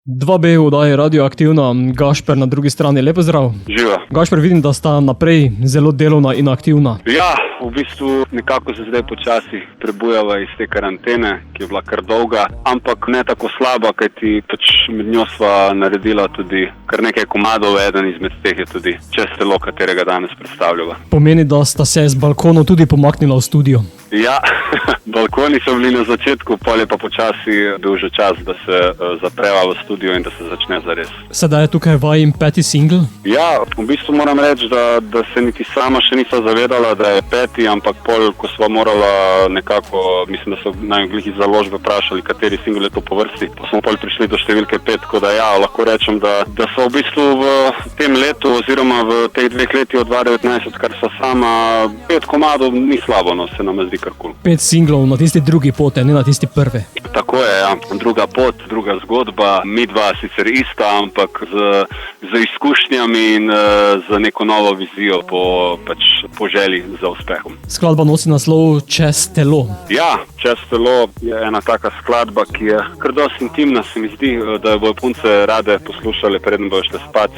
2B oddaje Radioaktivna, Gašper na drugi strani, lepo zdrav. Živa. Gašper, vidim, da sta naprej zelo delovna in aktivna. Ja, v bistvu nekako se zdaj počasi prebujava iz te karantene, ki je bila kar dolga, ampak ne tako slaba, kajti med njo sva naredila tudi kar nekaj komadov, eden izmed teh je tudi Čez telo, katerega danes predstavljava. Pomeni, da sta se z balkonov tudi pomaknila v studio. Ja, balkoni so bili na začetku, pol je pa počasi bil že čas, da se zapreva v studio in da se začne zares. Sedaj je tukaj vajin 5. singl. Ja, v bistvu moram reči, da se niti sama še nisem zavedala, da je 5., ampak pol, ko sva morala nekako, mislim, da so najglih iz založbe vprašali, kateri singl je to po vrsti, pa smo pol prišli do številke 5, tako da ja, lahko rečem, da so v bistvu v tem letu oziroma v teh 2 letih od 2019, odkar sva sama, 5 komadov ni slabo, no, se nam zdi kar kul. 5 singlov na tisti drugi poti, ne na tisti prvi. Tako je, ja. Druga pot, druga zgodba, midva sicer ista, ampak z izkušnjami in z neko novo vizijo po želji za uspehom. Skladba nosi naslov Čez telo. Ja, Čez telo je ena taka skladba, ki je kar dosti intimna, se mi zdi, da jo bojo punce rade poslušale, preden bojo šle spat.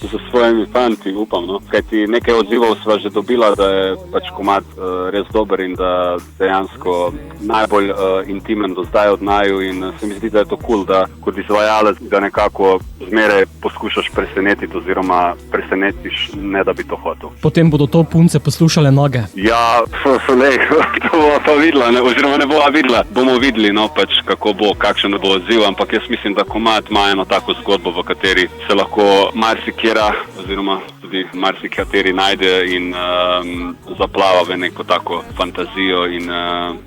Za svojimi fanti, upam, no. Kajti nekaj odzivov sva že dobila, da je komad res dober in da dejansko najbolj intimen do zdaj od naju in se mi zdi, da je to kul, da kot izvajalec ga nekako zmeraj poskušaš presenetiti oziroma presenetiš, ne da bi to hotel. Potem bodo to punce poslušale nage. Ja, to bomo pa videla, oziroma ne bova videla. Bomo videli, no, kako bo, kakšen bo odziv, ampak jaz mislim, da komad ima eno tako zgodbo, v kateri se lahko marsikera oziroma tudi marsikateri najde in zaplava v neko tako fantazijo in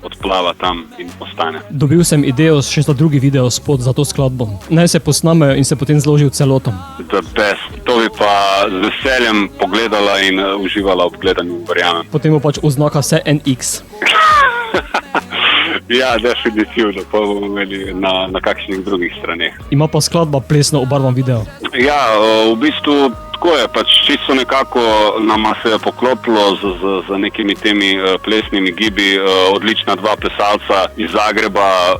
odplava tam in ostane. Dobil sem idejo še za drugi video spot za to skladbo. Naj se posnamejo in se potem zloži v celoto. The best. To bi pa z veseljem pogledala in uživala ob gledanju, verjamem. Potem bo oznaka vse NX. Ja, definitivno, pa bomo imeli na kakšnih drugih straneh. Ima pa skladba plesno obarvan video. Ja, v bistvu tako je, čisto nekako nama se je poklopilo z nekimi temi plesnimi gibi, odlična 2 plesalca iz Zagreba,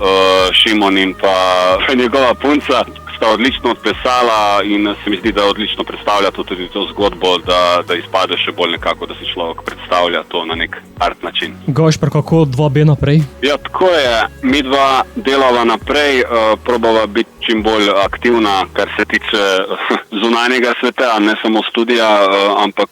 Šimon in pa njegova punca. Sta odlično odplesala in se mi zdi, da odlično predstavlja tudi to zgodbo, da izpade še bolj nekako, da si človek predstavlja to na nek art način. Gašper, kako 2B naprej? Ja, tako je. Midva delava naprej, probava biti čim bolj aktivna, kar se tiče zunanjega sveta, ne samo studija, ampak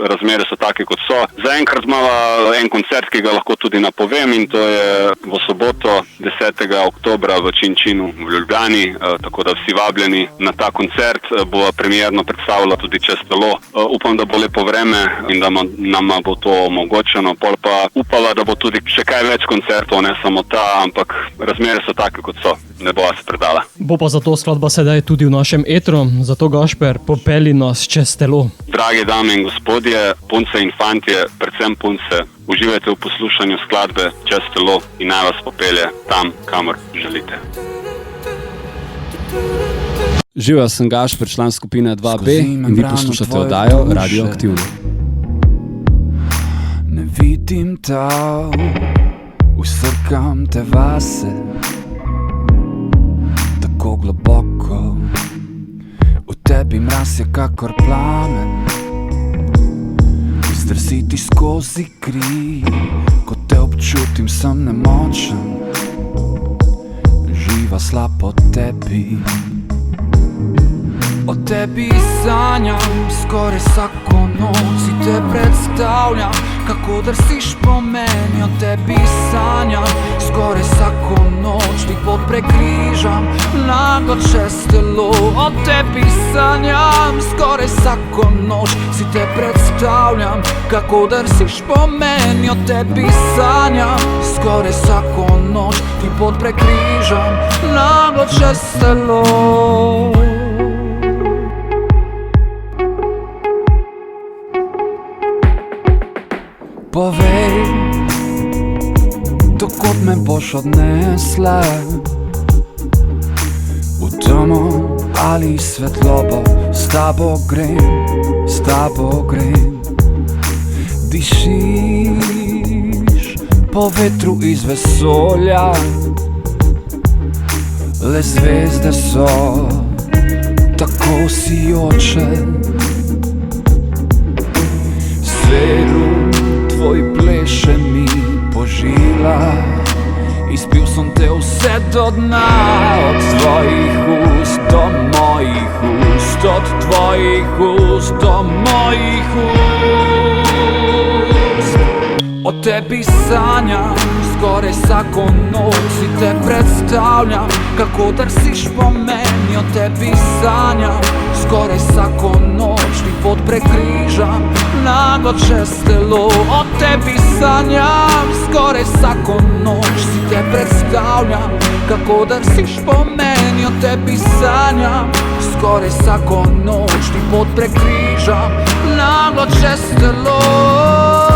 razmere so take, kot so. Zaenkrat imava en koncert, ki ga lahko tudi napovem in to je v soboto 10. oktobra v Činčinu v Ljubljani, tako da vsi vabljeni na ta koncert, bova premierno predstavila tudi Čez telo. Upam, da bo lepo vreme in da nama bo to omogočeno, pol pa upala, da bo tudi še kaj več koncertov, ne samo ta, ampak razmere so take, kot so, ne bova se predala. Bo pa zato skladba sedaj tudi v našem etru, zato Gašper, popelji nas Čez telo. Drage dame in gospodje, punce in fantje, predvsem punce, uživajte v poslušanju skladbe Čez telo in naj vas popelje tam, kamor želite. Živijo, sem Gašper, član skupine 2B in vi poslušate oddajo Radioaktivno. Ne vidim tav, usrkam te vase, tako globoko. V tebi mraz je kakor plamen, zdrsiti skozi kri. Ko te občutim, sem nemočen, živa slab od tebi. O tebi sanjam skoraj vsako noč, si te predstavljam, kako drsiš po meni. O tebi sanjam skoraj vsako noč, ti pot prekrižam naglo čez telo. O tebi sanjam skoraj vsako noč, si te predstavljam, kako drsiš po meni. O tebi sanjam skoraj vsako noč, ti pot prekrižam naglo čez telo. Povej, dokot me boš odnesla, v temo ali svetlobo. S tabo grem, dišiš po vetru iz vesolja, le zvezde so tako sijoče. Sveru tvoj pleše mi po žilah, izpil sem te vse do dna, od tvojih ust do mojih ust, od tvojih ust do mojih ust. O tebi sanjam, skoraj vsako noč si te predstavljam, kako drsiš po meni. O tebi sanjam, skoraj vsako noč ti pot prekrižam, naglo čez telo. O tebi sanjam, skoraj vsako noč si te predstavljam, kako drsiš po meni. O tebi sanjam, skoraj vsako noč ti pot prekrižam, naglo čez telo.